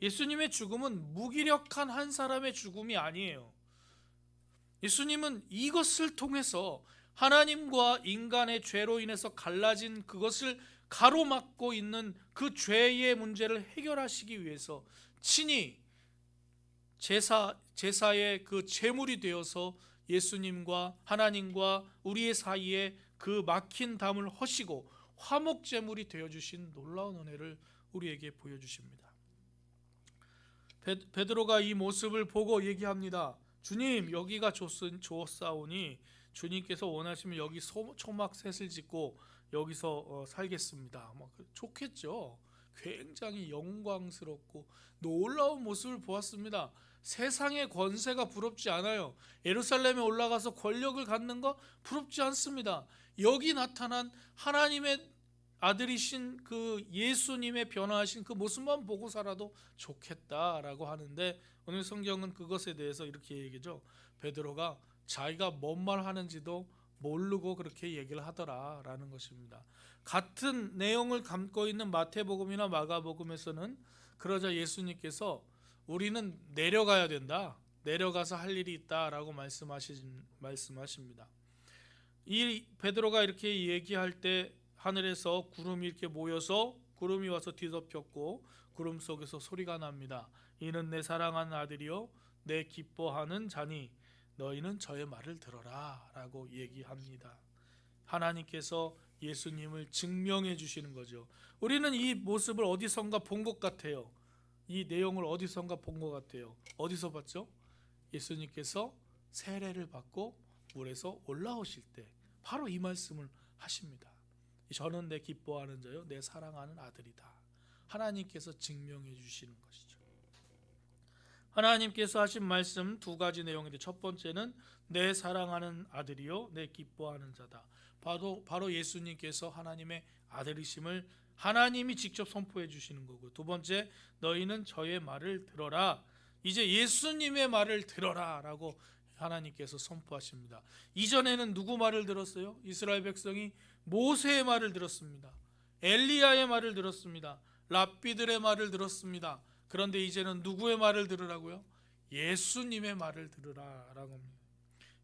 예수님의 죽음은 무기력한 한 사람의 죽음이 아니에요. 예수님은 이것을 통해서 하나님과 인간의 죄로 인해서 갈라진 그것을 가로막고 있는 그 죄의 문제를 해결하시기 위해서 친히 제사의 그 제물이 되어서 예수님과 하나님과 우리의 사이에 그 막힌 담을 허시고 화목 제물이 되어 주신 놀라운 은혜를 우리에게 보여주십니다. 베드로가 이 모습을 보고 얘기합니다. 주님, 여기가 좋사오니 주님께서 원하시면 여기 초막셋을 짓고 여기서 살겠습니다. 좋겠죠. 굉장히 영광스럽고 놀라운 모습을 보았습니다. 세상의 권세가 부럽지 않아요. 예루살렘에 올라가서 권력을 갖는 거 부럽지 않습니다. 여기 나타난 하나님의 아들이신 그 예수님의 변화하신 그 모습만 보고 살아도 좋겠다라고 하는데, 오늘 성경은 그것에 대해서 이렇게 얘기죠. 베드로가 자기가 뭔 말 하는지도 모르고 그렇게 얘기를 하더라라는 것입니다. 같은 내용을 담고 있는 마태복음이나 마가복음에서는 그러자 예수님께서 우리는 내려가야 된다, 내려가서 할 일이 있다라고 말씀하십니다. 이 베드로가 이렇게 얘기할 때 하늘에서 구름이 이렇게 모여서 구름이 와서 뒤덮였고 구름 속에서 소리가 납니다. 이는 내 사랑하는 아들이요 내 기뻐하는 자니 너희는 저의 말을 들어라 라고 얘기합니다. 하나님께서 예수님을 증명해 주시는 거죠. 우리는 이 모습을 어디선가 본 것 같아요. 이 내용을 어디선가 본 것 같아요. 어디서 봤죠? 예수님께서 세례를 받고 물에서 올라오실 때 바로 이 말씀을 하십니다. 저는 내 기뻐하는 자요 내 사랑하는 아들이다. 하나님께서 증명해 주시는 것이죠. 하나님께서 하신 말씀 두 가지 내용인데, 첫 번째는 내 사랑하는 아들이요 내 기뻐하는 자다. 바로 예수님께서 하나님의 아들이심을 하나님이 직접 선포해 주시는 거고, 두 번째, 너희는 저의 말을 들어라. 이제 예수님의 말을 들어라 라고 하나님께서 선포하십니다. 이전에는 누구 말을 들었어요? 이스라엘 백성이 모세의 말을 들었습니다. 엘리야의 말을 들었습니다. 랍비들의 말을 들었습니다. 그런데 이제는 누구의 말을 들으라고요? 예수님의 말을 들으라라고 합니다.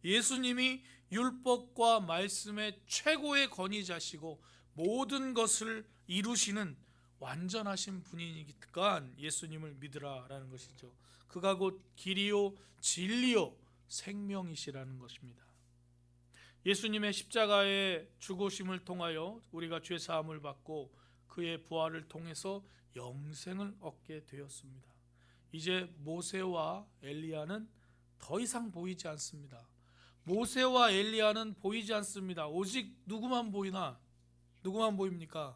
예수님이 율법과 말씀의 최고의 권위자시고 모든 것을 이루시는 완전하신 분이니까 예수님을 믿으라라는 것이죠. 그가 곧 길이요 진리요 생명이시라는 것입니다. 예수님의 십자가의 죽으심을 통하여 우리가 죄 사함을 받고 그의 부활을 통해서 영생을 얻게 되었습니다. 이제 모세와 엘리야는 더 이상 보이지 않습니다. 모세와 엘리야는 보이지 않습니다. 오직 누구만 보이나? 누구만 보입니까?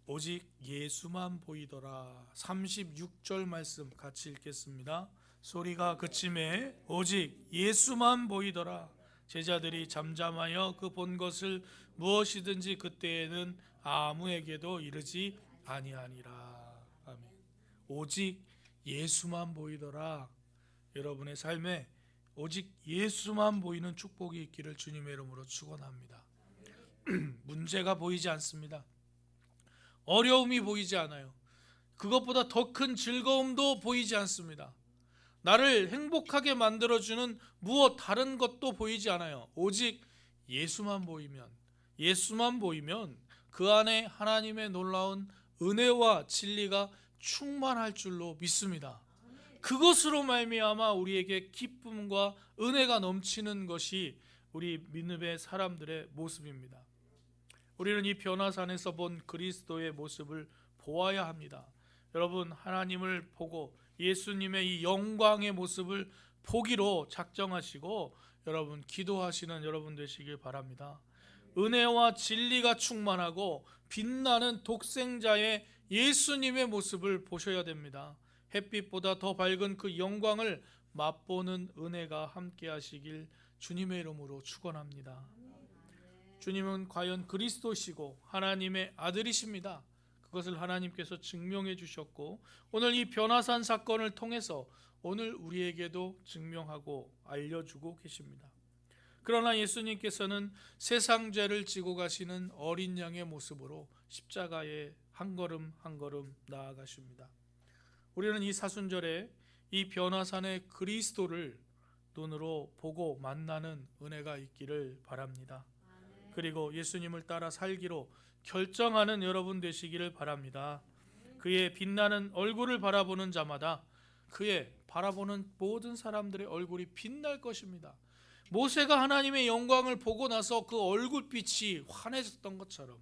오직 예수만 보이더라. 36절 말씀 같이 읽겠습니다. 소리가 그침에 오직 예수만 보이더라. 제자들이 잠잠하여 그 본 것을 무엇이든지 그때에는 아무에게도 이르지 아니하니라. 아멘. 오직 예수만 보이더라. 여러분의 삶에 오직 예수만 보이는 축복이 있기를 주님의 이름으로 축원합니다. 문제가 보이지 않습니다. 어려움이 보이지 않아요. 그것보다 더 큰 즐거움도 보이지 않습니다. 나를 행복하게 만들어주는 무엇 다른 것도 보이지 않아요. 오직 예수만 보이면 그 안에 하나님의 놀라운 은혜와 진리가 충만할 줄로 믿습니다. 그것으로 말미암아 우리에게 기쁨과 은혜가 넘치는 것이 우리 믿음의 사람들의 모습입니다. 우리는 이 변화산에서 본 그리스도의 모습을 보아야 합니다. 여러분, 하나님을 보고 예수님의 이 영광의 모습을 보기로 작정하시고 여러분 기도하시는 여러분 되시길 바랍니다. 은혜와 진리가 충만하고 빛나는 독생자의 예수님의 모습을 보셔야 됩니다. 햇빛보다 더 밝은 그 영광을 맛보는 은혜가 함께 하시길 주님의 이름으로 축원합니다. 주님은 과연 그리스도시고 하나님의 아들이십니다. 그것을 하나님께서 증명해 주셨고 오늘 이 변화산 사건을 통해서 오늘 우리에게도 증명하고 알려주고 계십니다. 그러나 예수님께서는 세상 죄를 지고 가시는 어린 양의 모습으로 십자가에 한 걸음 한 걸음 나아가십니다. 우리는 이 사순절에 이 변화산의 그리스도를 눈으로 보고 만나는 은혜가 있기를 바랍니다. 그리고 예수님을 따라 살기로 결정하는 여러분 되시기를 바랍니다. 그의 빛나는 얼굴을 바라보는 자마다 그의 바라보는 모든 사람들의 얼굴이 빛날 것입니다. 모세가 하나님의 영광을 보고 나서 그 얼굴빛이 환해졌던 것처럼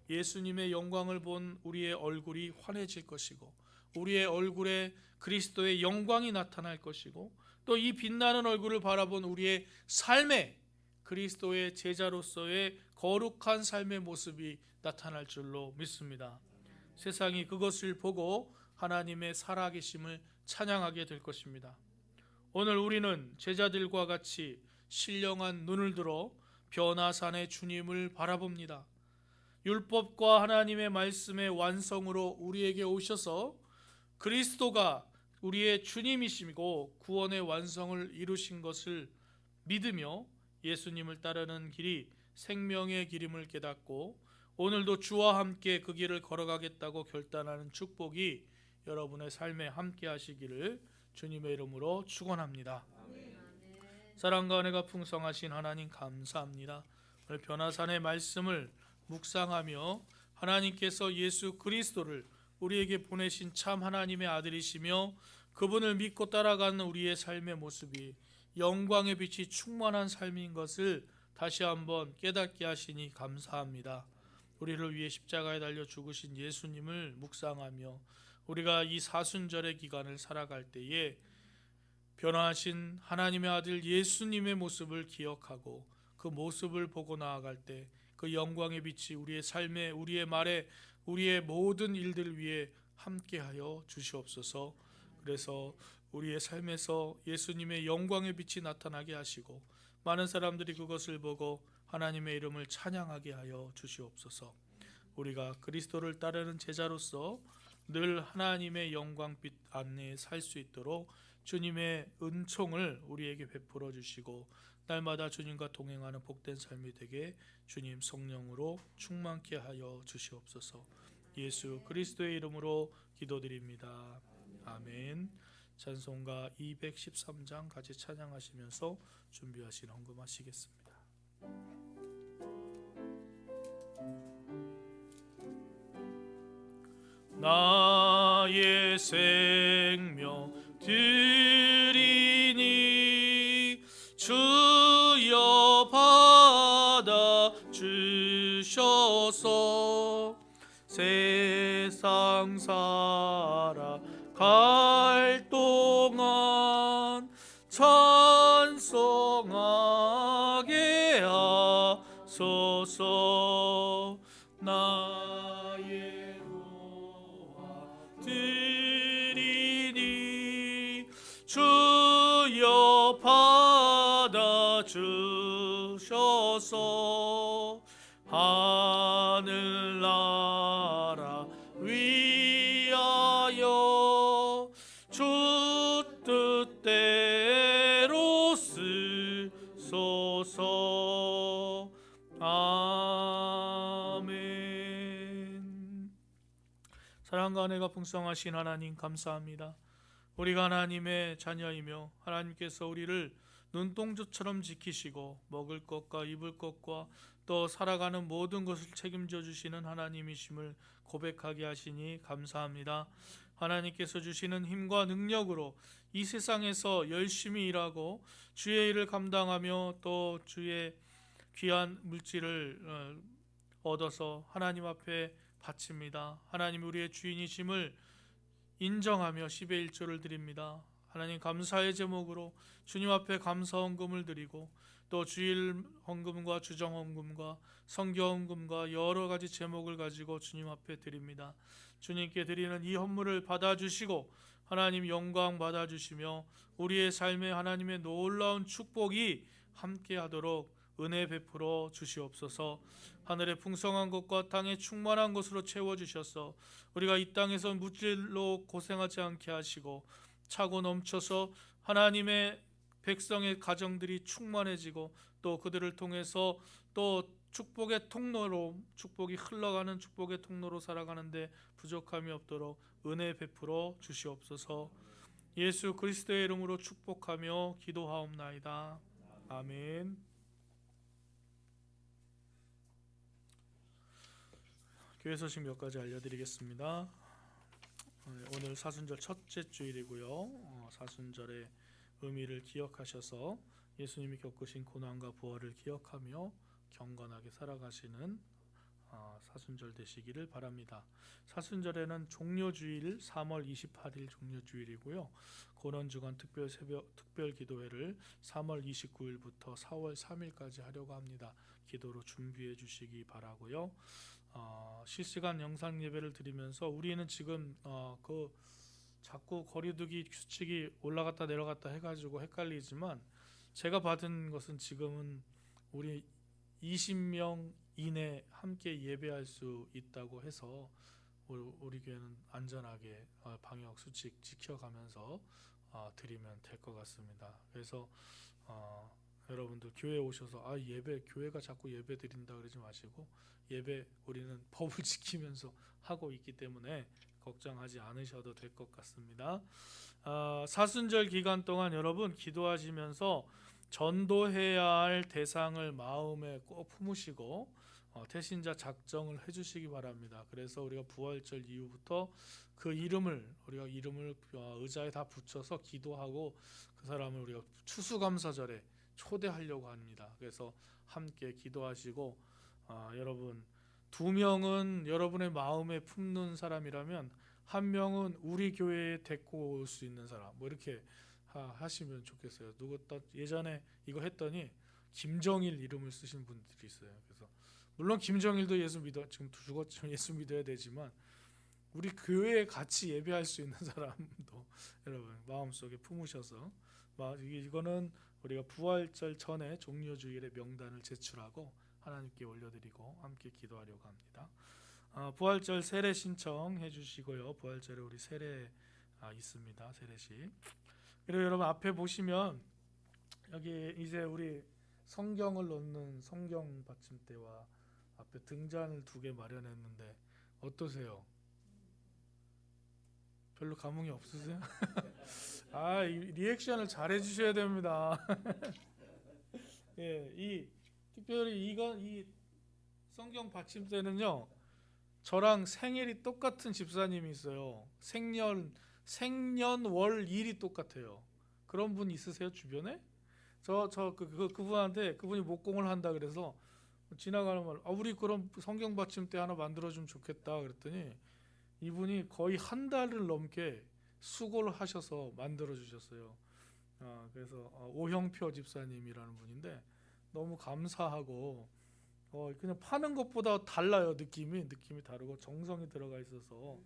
예수님의 영광을 본 우리의 얼굴이 환해질 것이고 우리의 얼굴에 그리스도의 영광이 나타날 것이고 또 이 빛나는 얼굴을 바라본 우리의 삶에 그리스도의 제자로서의 거룩한 삶의 모습이 나타날 줄로 믿습니다. 세상이 그것을 보고 하나님의 살아계심을 찬양하게 될 것입니다. 오늘 우리는 제자들과 같이 신령한 눈을 들어 변화산의 주님을 바라봅니다. 율법과 하나님의 말씀의 완성으로 우리에게 오셔서 그리스도가 우리의 주님이시고 구원의 완성을 이루신 것을 믿으며 예수님을 따르는 길이 생명의 길임을 깨닫고 오늘도 주와 함께 그 길을 걸어가겠다고 결단하는 축복이 여러분의 삶에 함께 하시기를 주님의 이름으로 축원합니다. 사랑과 은혜가 풍성하신 하나님 감사합니다. 오늘 변화산의 말씀을 묵상하며 하나님께서 예수 그리스도를 우리에게 보내신 참 하나님의 아들이시며 그분을 믿고 따라가는 우리의 삶의 모습이 영광의 빛이 충만한 삶인 것을 다시 한번 깨닫게 하시니 감사합니다. 우리를 위해 십자가에 달려 죽으신 예수님을 묵상하며 우리가 이 사순절의 기간을 살아갈 때에 변화하신 하나님의 아들 예수님의 모습을 기억하고 그 모습을 보고 나아갈 때 그 영광의 빛이 우리의 삶에 우리의 말에 우리의 모든 일들 위에 함께하여 주시옵소서. 그래서 우리의 삶에서 예수님의 영광의 빛이 나타나게 하시고 많은 사람들이 그것을 보고 하나님의 이름을 찬양하게 하여 주시옵소서. 우리가 그리스도를 따르는 제자로서 늘 하나님의 영광빛 안에 살 수 있도록 주님의 은총을 우리에게 베풀어 주시고 날마다 주님과 동행하는 복된 삶이 되게 주님 성령으로 충만케 하여 주시옵소서. 예수 그리스도의 이름으로 기도드립니다. 아멘. 찬송가 213장 같이 찬양하시면서 준비하신 헌금하시겠습니다. 나의 생명 드리니 주여 받아 주셔서 세상 살아갈 동안 찬송하게 하소서. 나의 노아 드리니 주여 받아 주셔서 하늘나라 위하여 주 뜻대로 쓰소서. 아멘. 사랑과 은혜가 풍성하신 하나님 감사합니다. 우리가 하나님의 자녀이며 하나님께서 우리를 눈동자처럼 지키시고 먹을 것과 입을 것과 또 살아가는 모든 것을 책임져 주시는 하나님이심을 고백하게 하시니 감사합니다. 하나님께서 주시는 힘과 능력으로 이 세상에서 열심히 일하고 주의 일을 감당하며 또 주의 귀한 물질을 얻어서 하나님 앞에 바칩니다. 하나님 우리의 주인이심을 인정하며 10의 1조를 드립니다. 하나님 감사의 제목으로 주님 앞에 감사 헌금을 드리고 또 주일 헌금과 주정 헌금과 성교 헌금과 여러 가지 제목을 가지고 주님 앞에 드립니다. 주님께 드리는 이 헌물을 받아주시고 하나님 영광 받아주시며 우리의 삶에 하나님의 놀라운 축복이 함께하도록 은혜 베풀어 주시옵소서. 하늘의 풍성한 것과 땅의 충만한 것으로 채워주셔서 우리가 이 땅에서 물질로 고생하지 않게 하시고 차고 넘쳐서 하나님의 백성의 가정들이 충만해지고 또 그들을 통해서 또 축복의 통로로 축복이 흘러가는 축복의 통로로 살아가는데 부족함이 없도록 은혜 베풀어 주시옵소서. 예수 그리스도의 이름으로 축복하며 기도하옵나이다. 아멘. 교회 소식 몇 가지 알려드리겠습니다. 오늘 사순절 첫째 주일이고요. 사순절의 의미를 기억하셔서 예수님이 겪으신 고난과 부활을 기억하며 경건하게 살아가시는 사순절 되시기를 바랍니다. 사순절에는 종료주일 3월 28일 종료주일이고요. 고난주간 특별 기도회를 3월 29일부터 4월 3일까지 하려고 합니다. 기도로 준비해 주시기 바라고요. 실시간 영상 예배를 드리면서 우리는 지금 자꾸 거리두기 규칙이 올라갔다 내려갔다 해가지고 헷갈리지만 제가 받은 것은 지금은 우리 20명 이내 함께 예배할 수 있다고 해서 우리 교회는 안전하게 방역 수칙 지켜가면서 드리면 될 것 같습니다. 그래서 여러분들 교회에 오셔서 교회가 자꾸 예배 드린다 그러지 마시고 예배 우리는 법을 지키면서 하고 있기 때문에 걱정하지 않으셔도 될 것 같습니다. 사순절 기간 동안 여러분 기도하시면서 전도해야 할 대상을 마음에 꼭 품으시고 태신자 작정을 해주시기 바랍니다. 그래서 우리가 부활절 이후부터 우리가 이름을 의자에 다 붙여서 기도하고 그 사람을 우리가 추수감사절에 초대하려고 합니다. 그래서 함께 기도하시고 여러분 2명은 여러분의 마음에 품는 사람이라면 1명은 우리 교회에 데리고 올 수 있는 사람 이렇게 하시면 좋겠어요. 예전에 이거 했더니 김정일 이름을 쓰신 분들이 있어요. 그래서 물론 김정일도 예수 믿어 지금 죽었지만 예수 믿어야 되지만 우리 교회에 같이 예배할 수 있는 사람도 여러분 마음속에 품으셔서 이거는 우리가 부활절 전에 종료주일의 명단을 제출하고 하나님께 올려드리고 함께 기도하려고 합니다. 부활절 세례 신청해 주시고요. 부활절에 우리 세례 있습니다. 세례식. 그리고 여러분 앞에 보시면 여기 이제 우리 성경을 놓는 성경 받침대와 앞에 등잔을 2개 마련했는데 어떠세요? 별로 감흥이 없으세요? 이 리액션을 잘 해주셔야 됩니다. 예, 특별히 이 성경 받침대는요, 저랑 생일이 똑같은 집사님이 있어요. 생년월일이 똑같아요. 그런 분 있으세요 주변에? 그분한테 그분이 목공을 한다 그래서 지나가는 말, 우리 그럼 성경 받침대 하나 만들어주면 좋겠다 그랬더니 이분이 거의 한 달을 넘게 수고를 하셔서 만들어 주셨어요. 그래서 오형표 집사님이라는 분인데 너무 감사하고 그냥 파는 것보다 달라요. 느낌이 다르고 정성이 들어가 있어서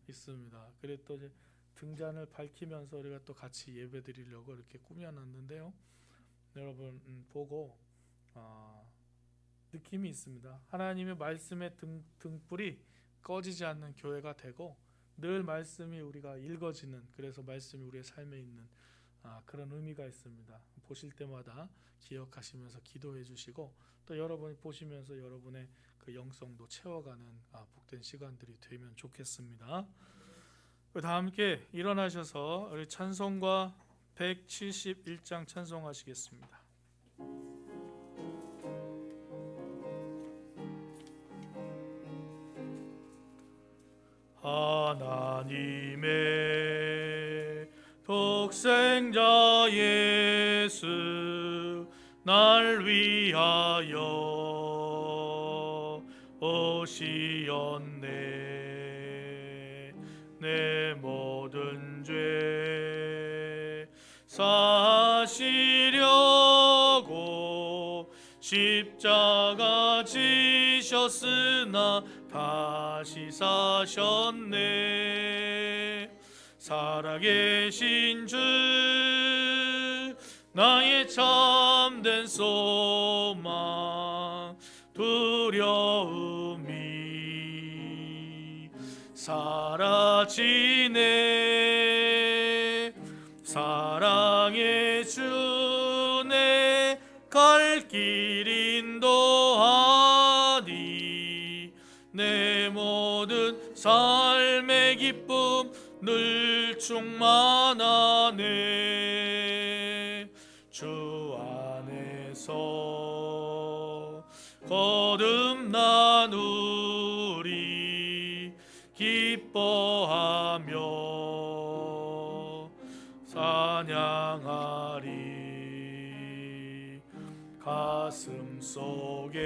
있습니다. 그래 또 이제 등잔을 밝히면서 우리가 또 같이 예배 드리려고 이렇게 꾸며놨는데요. 여러분 보고 느낌이 있습니다. 하나님의 말씀의 등불이 꺼지지 않는 교회가 되고 늘 말씀이 우리가 읽어지는, 그래서 말씀이 우리의 삶에 있는 그런 의미가 있습니다. 보실 때마다 기억하시면서 기도해 주시고 또 여러분이 보시면서 여러분의 그 영성도 채워가는 복된 시간들이 되면 좋겠습니다. 다 함께 일어나셔서 우리 찬송가 171장 찬송하시겠습니다. 하나님의 독생자 예수 날 위하여 오시었네. 내 모든 죄 사시려고 십자가 지셨으나 다시 사셨네. 살아계신 주 나의 참된 소망 두려움이 사라지네. 사랑의 주내 갈 길 인도하니 내 모든 삶의 기쁨 늘 충만하네. 주 안에서 거듭나누리 기뻐하며 찬양하리. 가슴 속에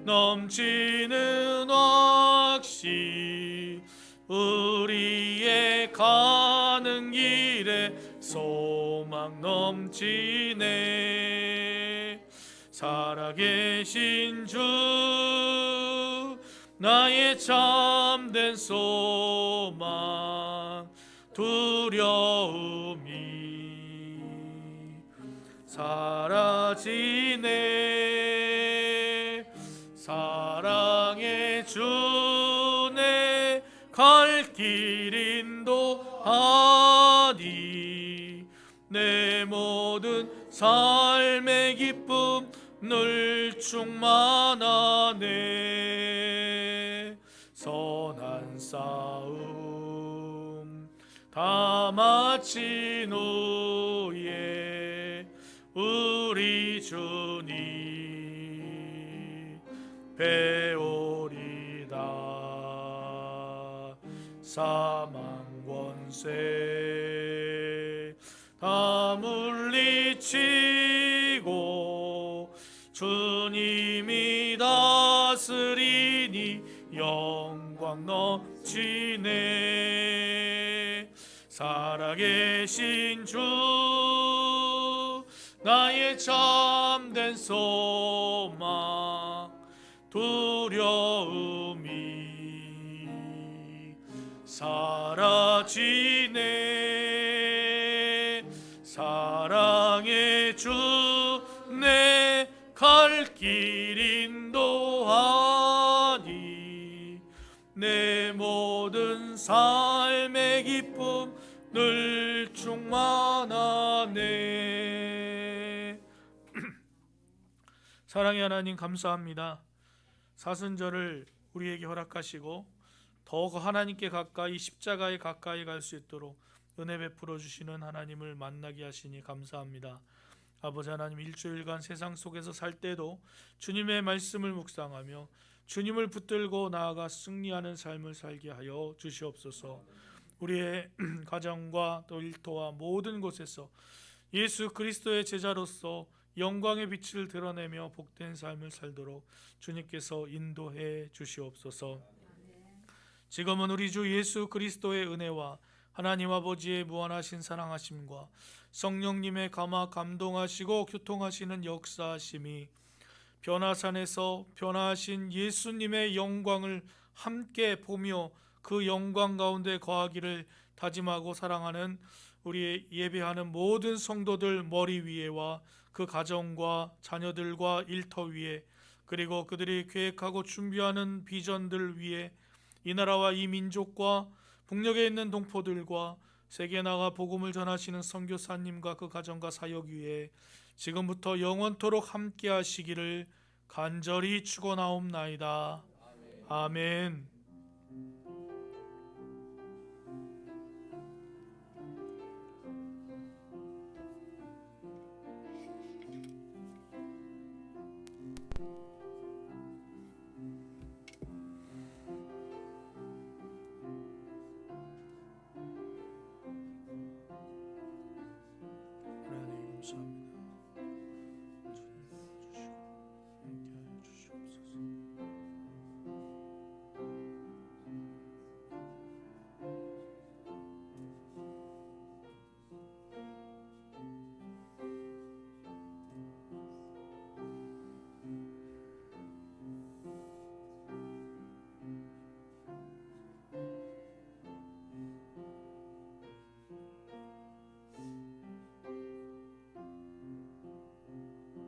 넘치는 확신 우리의 가는 길에 소망 넘치네. 살아계신 주 나의 참된 소망 두려움이 사라지네. 사랑의 주내 갈 길 인도하니 내 모든 삶의 기쁨 늘 충만하네. 선한 싸움 다 마친 후에 우리 주님 배우리다. 사망 권세 다 물리치고 주님이 다스리니 영광 넘치네. 살아계신 주 나의 참된 소망 두려움이 사라지네. 사랑의 주 내 갈 길 인도하니 내 모든 삶의 기쁨 늘 충만하네. 사랑의 하나님 감사합니다. 사순절을 우리에게 허락하시고 더욱 하나님께 가까이 십자가에 가까이 갈 수 있도록 은혜 베풀어 주시는 하나님을 만나게 하시니 감사합니다. 아버지 하나님, 일주일간 세상 속에서 살 때도 주님의 말씀을 묵상하며 주님을 붙들고 나아가 승리하는 삶을 살게 하여 주시옵소서. 우리의 가정과 또 일터와 모든 곳에서 예수 그리스도의 제자로서 영광의 빛을 드러내며 복된 삶을 살도록 주님께서 인도해 주시옵소서. 지금은 우리 주 예수 그리스도의 은혜와 하나님 아버지의 무한하신 사랑하심과 성령님의 감화 감동하시고 교통하시는 역사하심이 변화산에서 변화하신 예수님의 영광을 함께 보며 그 영광 가운데 거하기를 다짐하고 사랑하는 우리 예배하는 모든 성도들 머리 위에와 그 가정과 자녀들과 일터 위에, 그리고 그들이 계획하고 준비하는 비전들 위에, 이 나라와 이 민족과 북녘에 있는 동포들과 세계 나가 복음을 전하시는 선교사님과 그 가정과 사역 위에 지금부터 영원토록 함께 하시기를 간절히 축원하옵나이다. 아멘. 하나님 감사합니다.